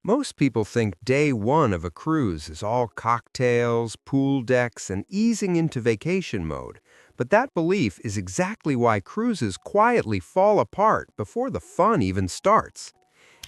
Most people think day one of a cruise is all cocktails, pool decks, and easing into vacation mode. But that belief is exactly why cruises quietly fall apart before the fun even starts.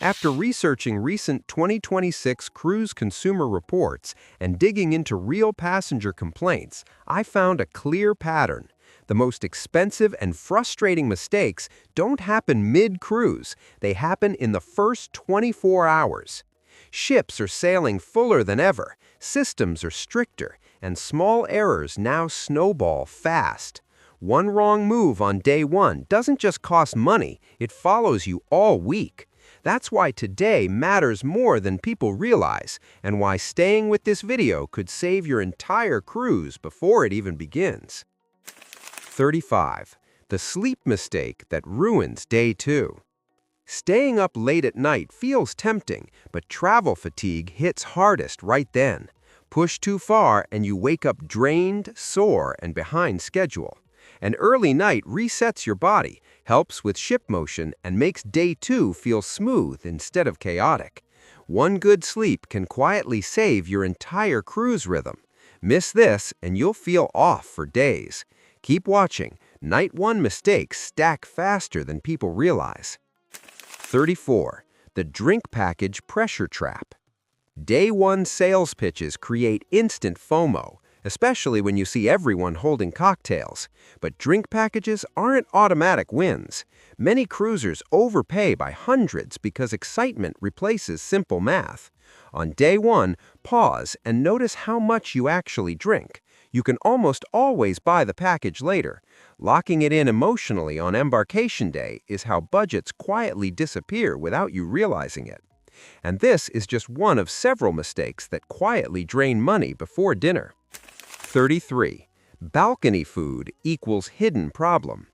After researching recent 2026 cruise consumer reports and digging into real passenger complaints, I found a clear pattern. The most expensive and frustrating mistakes don't happen mid-cruise, they happen in the first 24 hours. Ships are sailing fuller than ever, systems are stricter, and small errors now snowball fast. One wrong move on day one doesn't just cost money, it follows you all week. That's why today matters more than people realize, and why staying with this video could save your entire cruise before it even begins. 35. The sleep mistake that ruins day two. Staying up late at night feels tempting, but travel fatigue hits hardest right then. Push too far and you wake up drained, sore, and behind schedule. An early night resets your body, helps with ship motion, and makes day two feel smooth instead of chaotic. One good sleep can quietly save your entire cruise rhythm. Miss this and you'll feel off for days. Keep watching. Night one mistakes stack faster than people realize. 34. The drink package pressure trap. Day one sales pitches create instant FOMO, especially when you see everyone holding cocktails. But drink packages aren't automatic wins. Many cruisers overpay by hundreds because excitement replaces simple math. On day one, pause and notice how much you actually drink. You can almost always buy the package later. Locking it in emotionally on embarkation day is how budgets quietly disappear without you realizing it. And this is just one of several mistakes that quietly drain money before dinner. 33. Balcony food equals hidden problem.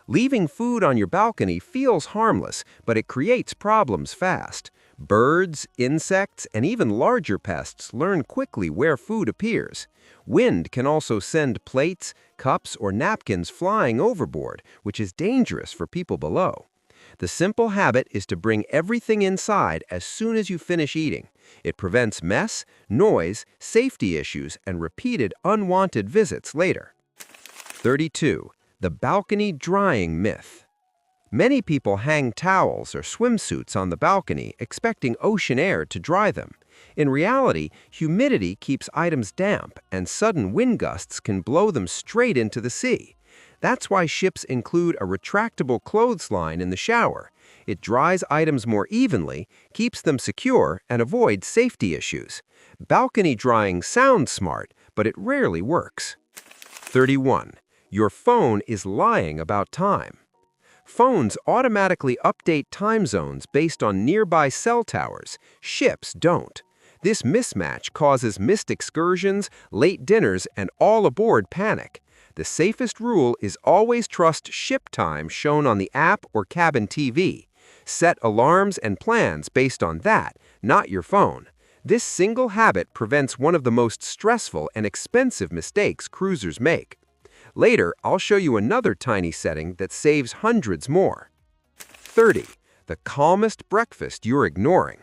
Leaving food on your balcony feels harmless, but it creates problems fast. Birds, insects, and even larger pests learn quickly where food appears. Wind can also send plates, cups, or napkins flying overboard, which is dangerous for people below. The simple habit is to bring everything inside as soon as you finish eating. It prevents mess, noise, safety issues, and repeated unwanted visits later. 32. The balcony drying myth. Many people hang towels or swimsuits on the balcony expecting ocean air to dry them. In reality, humidity keeps items damp, and sudden wind gusts can blow them straight into the sea. That's why ships include a retractable clothesline in the shower. It dries items more evenly, keeps them secure, and avoids safety issues. Balcony drying sounds smart, but it rarely works. 31. Your phone is lying about time. Phones automatically update time zones based on nearby cell towers. Ships don't. This mismatch causes missed excursions, late dinners, and all-aboard panic. The safest rule is always trust ship time shown on the app or cabin TV. Set alarms and plans based on that, not your phone. This single habit prevents one of the most stressful and expensive mistakes cruisers make. Later, I'll show you another tiny setting that saves hundreds more. 30. The calmest breakfast you're ignoring.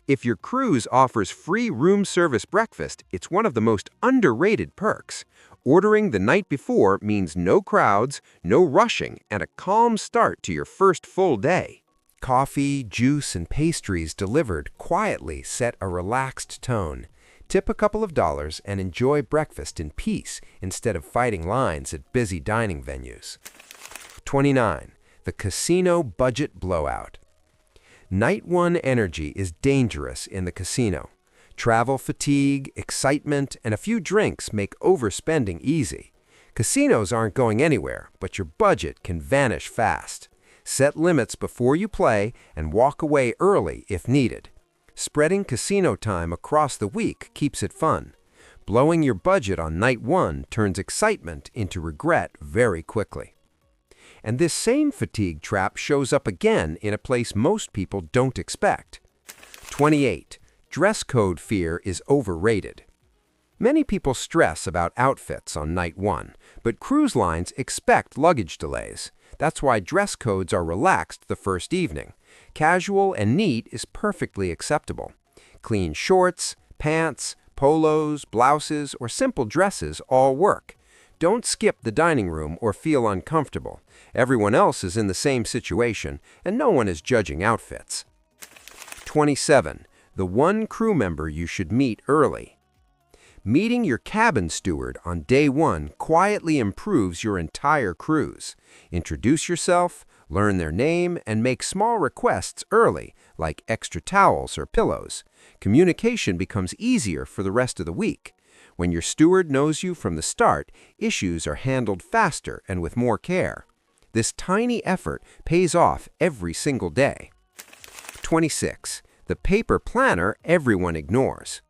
If your cruise offers free room service breakfast, it's one of the most underrated perks. Ordering the night before means no crowds, no rushing, and a calm start to your first full day. Coffee, juice, and pastries delivered quietly set a relaxed tone. Tip a couple of dollars and enjoy breakfast in peace instead of fighting lines at busy dining venues. 29. The casino budget blowout. Night one energy is dangerous in the casino. Travel fatigue, excitement, and a few drinks make overspending easy. Casinos aren't going anywhere, but your budget can vanish fast. Set limits before you play and walk away early if needed. Spreading casino time across the week keeps it fun. Blowing your budget on night one turns excitement into regret very quickly. And this same fatigue trap shows up again in a place most people don't expect. 28. Dress code fear is overrated. Many people stress about outfits on night one, but cruise lines expect luggage delays. That's why dress codes are relaxed the first evening. Casual and neat is perfectly acceptable. Clean shorts, pants, polos, blouses, or simple dresses all work. Don't skip the dining room or feel uncomfortable. Everyone else is in the same situation, and no one is judging outfits. 27. The one crew member you should meet early. Meeting your cabin steward on day one quietly improves your entire cruise. Introduce yourself, learn their name, and make small requests early, like extra towels or pillows. Communication becomes easier for the rest of the week. When your steward knows you from the start, issues are handled faster and with more care. This tiny effort pays off every single day. 26. The paper planner everyone ignores.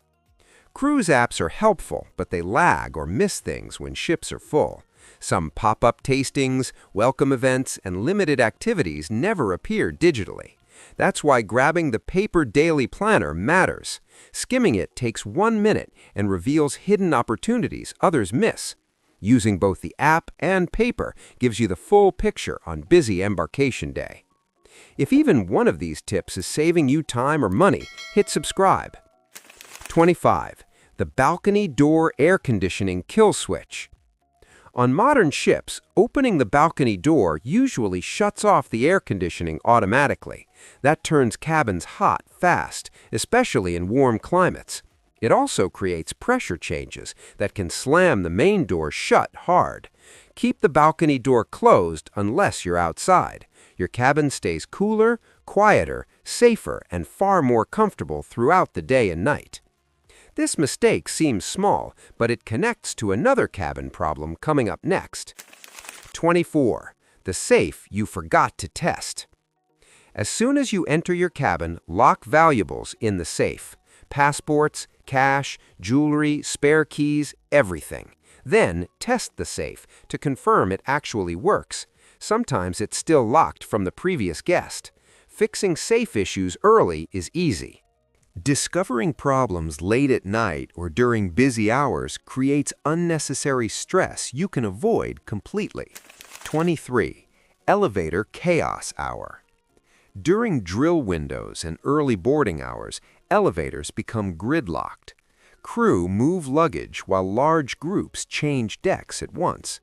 Cruise apps are helpful, but they lag or miss things when ships are full. Some pop-up tastings, welcome events, and limited activities never appear digitally. That's why grabbing the paper daily planner matters. Skimming it takes 1 minute and reveals hidden opportunities others miss. Using both the app and paper gives you the full picture on busy embarkation day. If even one of these tips is saving you time or money, hit subscribe. 25. The balcony door air conditioning kill switch. On modern ships, opening the balcony door usually shuts off the air conditioning automatically. That turns cabins hot fast, especially in warm climates. It also creates pressure changes that can slam the main door shut hard. Keep the balcony door closed unless you're outside. Your cabin stays cooler, quieter, safer, and far more comfortable throughout the day and night. This mistake seems small, but it connects to another cabin problem coming up next. 24. The safe you forgot to test. As soon as you enter your cabin, lock valuables in the safe. Passports, cash, jewelry, spare keys, everything. Then test the safe to confirm it actually works. Sometimes it's still locked from the previous guest. Fixing safe issues early is easy. Discovering problems late at night or during busy hours creates unnecessary stress you can avoid completely. 23. Elevator chaos hour. During drill windows and early boarding hours, elevators become gridlocked. Crew move luggage while large groups change decks at once.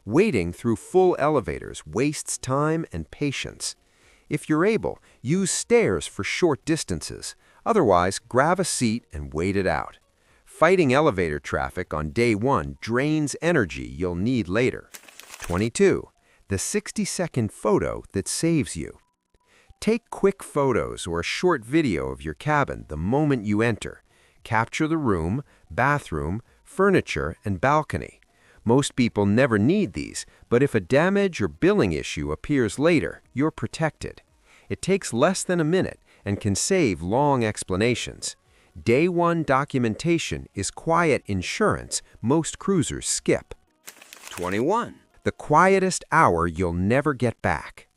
Waiting through full elevators wastes time and patience. If you're able, use stairs for short distances. Otherwise, grab a seat and wait it out. Fighting elevator traffic on day one drains energy you'll need later. 22. The 60-second photo that saves you. Take quick photos or a short video of your cabin the moment you enter. Capture the room, bathroom, furniture, and balcony. Most people never need these, but if a damage or billing issue appears later, you're protected. It takes less than a minute and can save long explanations. Day one documentation is quiet insurance most cruisers skip. 21. The quietest hour you'll never get back.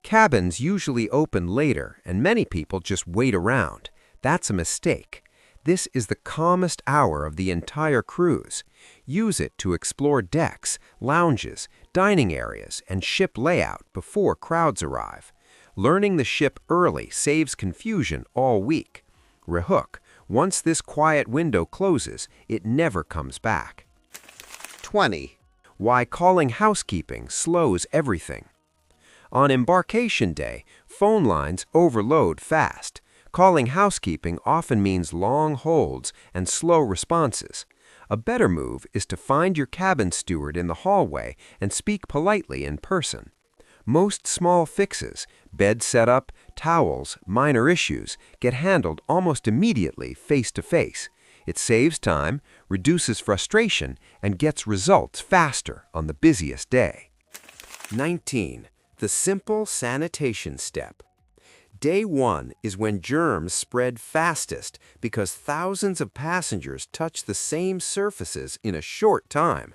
Cabins usually open later, and many people just wait around. That's a mistake. This is the calmest hour of the entire cruise. Use it to explore decks, lounges, dining areas, and ship layout before crowds arrive. Learning the ship early saves confusion all week. Rehook. Once this quiet window closes, it never comes back. 20. Why calling housekeeping slows everything. On embarkation day, phone lines overload fast. Calling housekeeping often means long holds and slow responses. A better move is to find your cabin steward in the hallway and speak politely in person. Most small fixes, bed setup, towels, minor issues, get handled almost immediately face-to-face. It saves time, reduces frustration, and gets results faster on the busiest day. 19. The simple sanitation step. Day one is when germs spread fastest because thousands of passengers touch the same surfaces in a short time.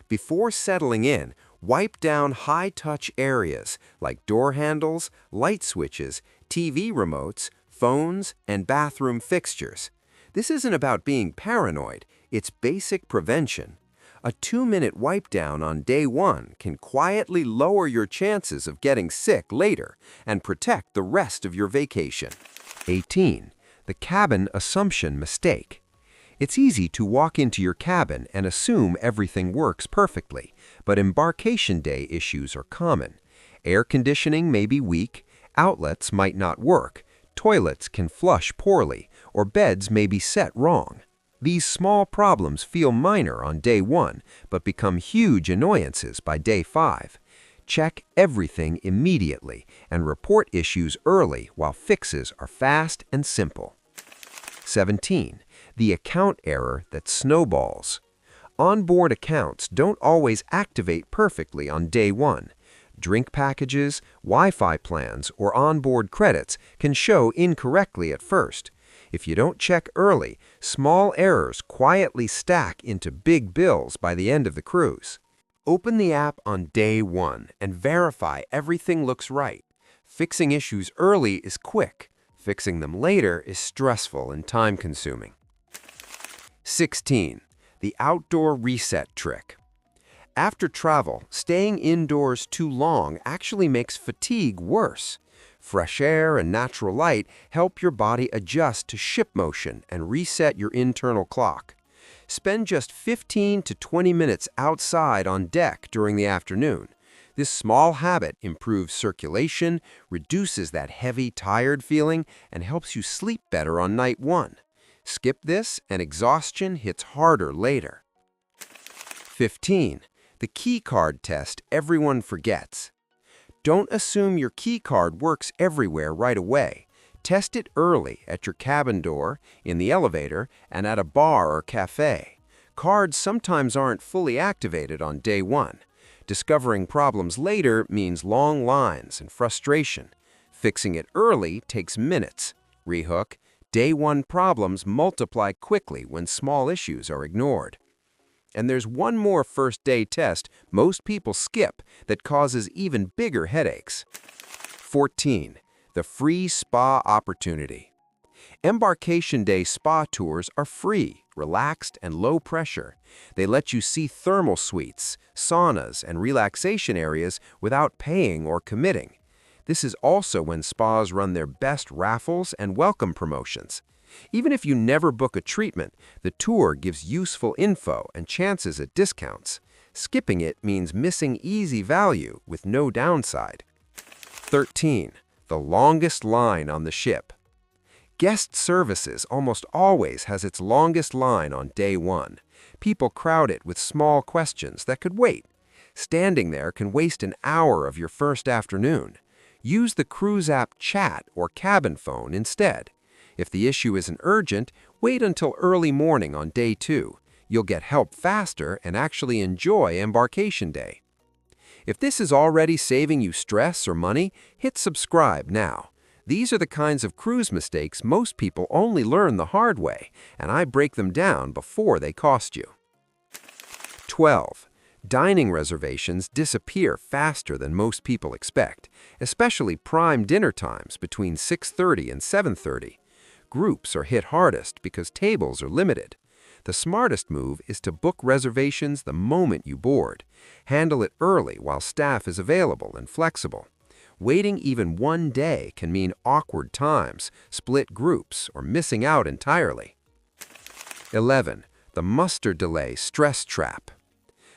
Before settling in, wipe down high-touch areas like door handles, light switches, TV remotes, phones, and bathroom fixtures. This isn't about being paranoid. It's basic prevention. A 2-minute wipe down on day 1 can quietly lower your chances of getting sick later and protect the rest of your vacation. 18. The cabin assumption mistake. It's easy to walk into your cabin and assume everything works perfectly, but embarkation day issues are common. Air conditioning may be weak, outlets might not work, toilets can flush poorly, or beds may be set wrong. These small problems feel minor on day 1, but become huge annoyances by day 5. Check everything immediately and report issues early while fixes are fast and simple. 17. The account error that snowballs. Onboard accounts don't always activate perfectly on day 1. Drink packages, Wi-Fi plans, or onboard credits can show incorrectly at first. If you don't check early, small errors quietly stack into big bills by the end of the cruise. Open the app on day 1 and verify everything looks right. Fixing issues early is quick. Fixing them later is stressful and time-consuming. 16. The outdoor reset trick. After travel, staying indoors too long actually makes fatigue worse. Fresh air and natural light help your body adjust to ship motion and reset your internal clock. Spend just 15 to 20 minutes outside on deck during the afternoon. This small habit improves circulation, reduces that heavy, tired feeling, and helps you sleep better on night 1. Skip this, and exhaustion hits harder later. 15. The key card test everyone forgets. Don't assume your key card works everywhere right away. Test it early at your cabin door, in the elevator, and at a bar or cafe. Cards sometimes aren't fully activated on day 1. Discovering problems later means long lines and frustration. Fixing it early takes minutes. Rehook. Day 1 problems multiply quickly when small issues are ignored. And there's one more first-day test most people skip that causes even bigger headaches. 14. The free spa opportunity. Embarkation Day spa tours are free, relaxed, and low pressure. They let you see thermal suites, saunas, and relaxation areas without paying or committing. This is also when spas run their best raffles and welcome promotions. Even if you never book a treatment, the tour gives useful info and chances at discounts. Skipping it means missing easy value with no downside. 13. The longest line on the ship. Guest services almost always has its longest line on day 1. People crowd it with small questions that could wait. Standing there can waste an hour of your first afternoon. Use the cruise app chat or cabin phone instead. If the issue isn't urgent, wait until early morning on day 2. You'll get help faster and actually enjoy embarkation day. If this is already saving you stress or money, hit subscribe now. These are the kinds of cruise mistakes most people only learn the hard way, and I break them down before they cost you. 12. Dining reservations disappear faster than most people expect, especially prime dinner times between 6:30 and 7:30. Groups are hit hardest because tables are limited. The smartest move is to book reservations the moment you board. Handle it early while staff is available and flexible. Waiting even one day can mean awkward times, split groups, or missing out entirely. 11. The muster delay stress trap.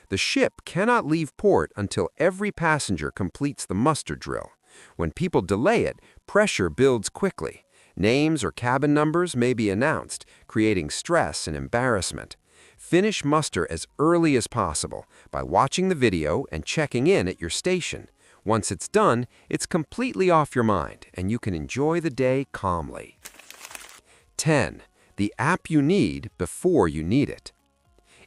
The ship cannot leave port until every passenger completes the muster drill. When people delay it, pressure builds quickly. Names or cabin numbers may be announced, creating stress and embarrassment. Finish muster as early as possible by watching the video and checking in at your station. Once it's done, it's completely off your mind, and you can enjoy the day calmly. 10. The app you need before you need it.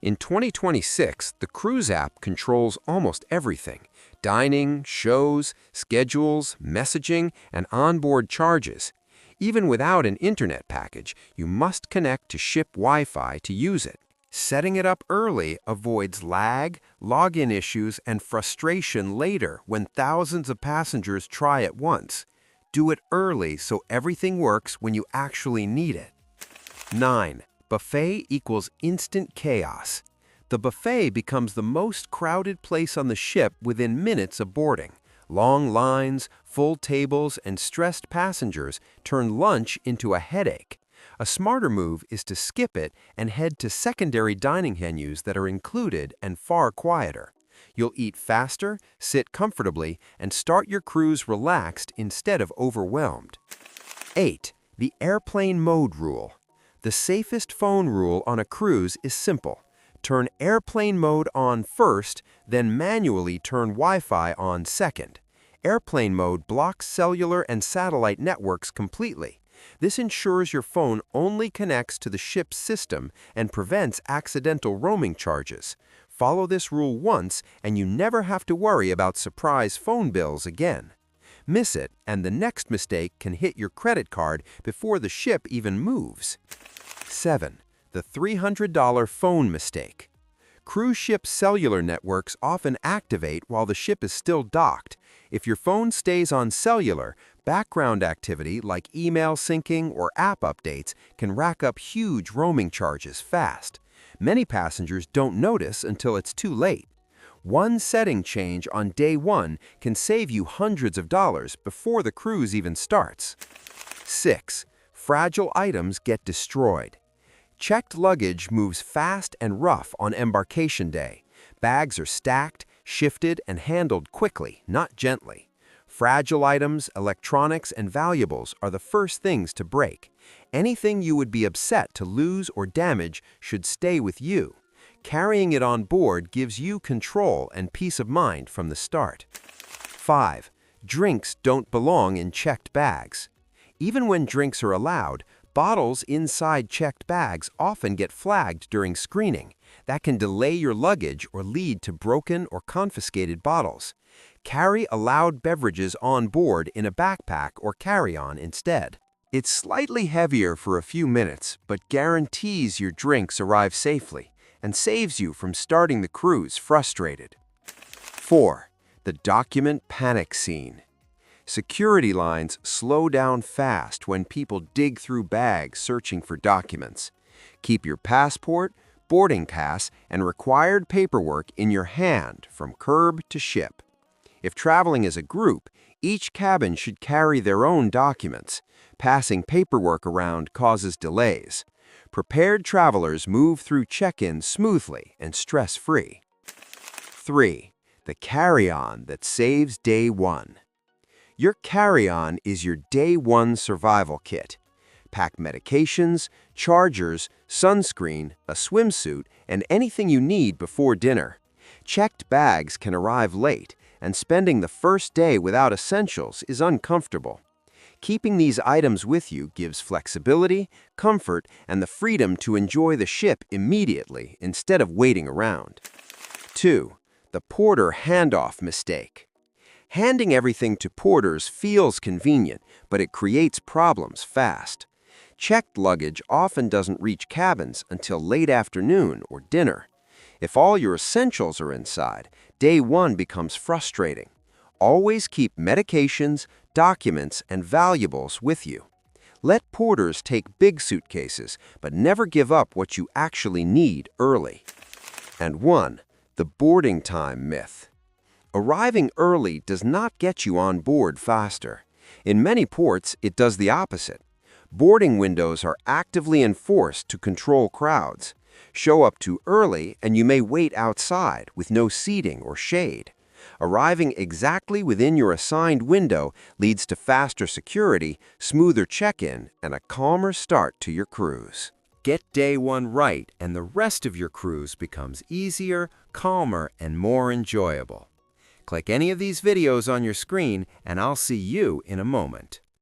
In 2026, the cruise app controls almost everything: dining, shows, schedules, messaging, and onboard charges. Even without an internet package, you must connect to ship Wi-Fi to use it. Setting it up early avoids lag, login issues, and frustration later when thousands of passengers try at once. Do it early so everything works when you actually need it. 9. Buffet equals instant chaos. The buffet becomes the most crowded place on the ship within minutes of boarding. Long lines, full tables, and stressed passengers turn lunch into a headache. A smarter move is to skip it and head to secondary dining menus that are included and far quieter. You'll eat faster, sit comfortably, and start your cruise relaxed instead of overwhelmed. 8. The airplane mode rule. The safest phone rule on a cruise is simple. Turn airplane mode on first, then manually turn Wi-Fi on second. Airplane mode blocks cellular and satellite networks completely. This ensures your phone only connects to the ship's system and prevents accidental roaming charges. Follow this rule once and you never have to worry about surprise phone bills again. Miss it, and the next mistake can hit your credit card before the ship even moves. 7. The $300 phone mistake. Cruise ship cellular networks often activate while the ship is still docked. If your phone stays on cellular, background activity like email syncing or app updates can rack up huge roaming charges fast. Many passengers don't notice until it's too late. One setting change on day one can save you hundreds of dollars before the cruise even starts. 6. Fragile items get destroyed. Checked luggage moves fast and rough on embarkation day. Bags are stacked, shifted, and handled quickly, not gently. Fragile items, electronics, and valuables are the first things to break. Anything you would be upset to lose or damage should stay with you. Carrying it on board gives you control and peace of mind from the start. 5. Drinks don't belong in checked bags. Even when drinks are allowed, bottles inside checked bags often get flagged during screening. That can delay your luggage or lead to broken or confiscated bottles. Carry allowed beverages on board in a backpack or carry-on instead. It's slightly heavier for a few minutes, but guarantees your drinks arrive safely and saves you from starting the cruise frustrated. 4. The document panic scene. Security lines slow down fast when people dig through bags searching for documents. Keep your passport, boarding pass, and required paperwork in your hand from curb to ship. If traveling as a group, each cabin should carry their own documents. Passing paperwork around causes delays. Prepared travelers move through check-in smoothly and stress-free. 3. The carry-on that saves day one. Your carry-on is your day one survival kit. Pack medications, chargers, sunscreen, a swimsuit, and anything you need before dinner. Checked bags can arrive late, and spending the first day without essentials is uncomfortable. Keeping these items with you gives flexibility, comfort, and the freedom to enjoy the ship immediately instead of waiting around. 2. The porter handoff mistake. Handing everything to porters feels convenient, but it creates problems fast. Checked luggage often doesn't reach cabins until late afternoon or dinner. If all your essentials are inside, day one becomes frustrating. Always keep medications, documents, and valuables with you. Let porters take big suitcases, but never give up what you actually need early. And 1. The boarding time myth. Arriving early does not get you on board faster. In many ports, it does the opposite. Boarding windows are actively enforced to control crowds. Show up too early and you may wait outside with no seating or shade. Arriving exactly within your assigned window leads to faster security, smoother check-in, and a calmer start to your cruise. Get day one right and the rest of your cruise becomes easier, calmer, and more enjoyable. Click any of these videos on your screen and I'll see you in a moment.